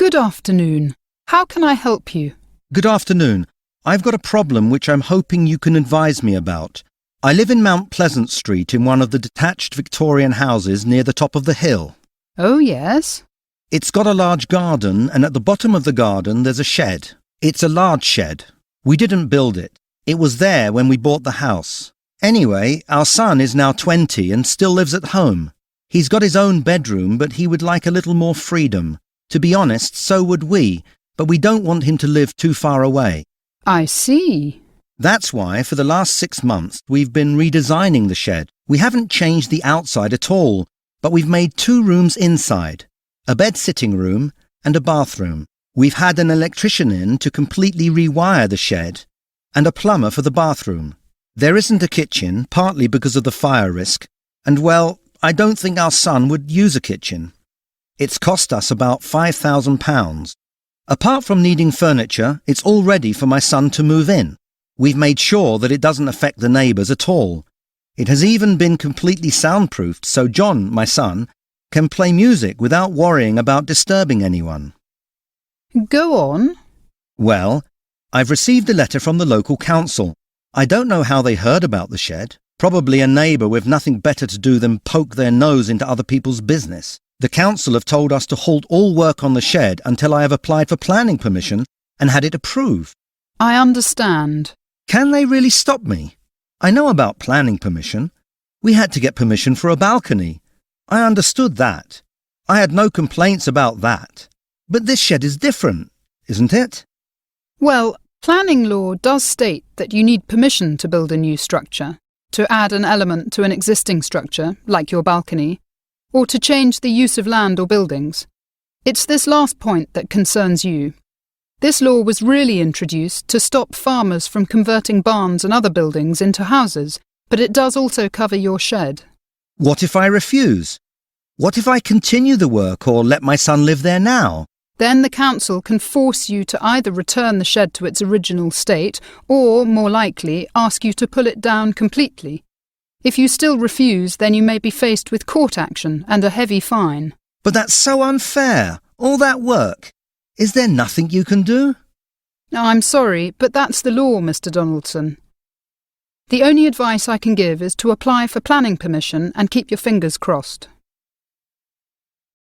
Good afternoon. How can I help you? Good afternoon. I've got a problem which I'm hoping you can advise me about. I live in Mount Pleasant Street in one of the detached Victorian houses near the top of the hill. Oh, yes? It's got a large garden, and at the bottom of the garden there's a shed. It's a large shed. We didn't build it. It was there when we bought the house. Anyway, our son is now 20 and still lives at home. He's got his own bedroom, but he would like a little more freedom. To be honest, so would we, but we don't want him to live too far away. I see. That's why, for the last 6 months, we've been redesigning the shed. We haven't changed the outside at all, but we've made 2 rooms inside, a bed-sitting room and a bathroom. We've had an electrician in to completely rewire the shed and a plumber for the bathroom. There isn't a kitchen, partly because of the fire risk, and well, I don't think our son would use a kitchen. It's cost us about £5,000. Apart from needing furniture, it's all ready for my son to move in. We've made sure that it doesn't affect the neighbours at all. It has even been completely soundproofed, so John, my son, can play music without worrying about disturbing anyone. Go on. Well, I've received a letter from the local council. I don't know how they heard about the shed. Probably a neighbour with nothing better to do than poke their nose into other people's business. The council have told us to halt all work on the shed until I have applied for planning permission and had it approved. I understand. Can they really stop me? I know about planning permission. We had to get permission for a balcony. I understood that. I had no complaints about that. But this shed is different, isn't it? Well, planning law does state that you need permission to build a new structure, to add an element to an existing structure, like your balcony, or to change the use of land or buildings. It's this last point that concerns you. This law was really introduced to stop farmers from converting barns and other buildings into houses, but it does also cover your shed. What if I refuse? What if I continue the work or let my son live there now? Then the council can force you to either return the shed to its original state or, more likely, ask you to pull it down completely. If you still refuse, then you may be faced with court action and a heavy fine. But that's so unfair. All that work. Is there nothing you can do? I'm sorry, but that's the law, Mr. Donaldson. The only advice I can give is to apply for planning permission and keep your fingers crossed.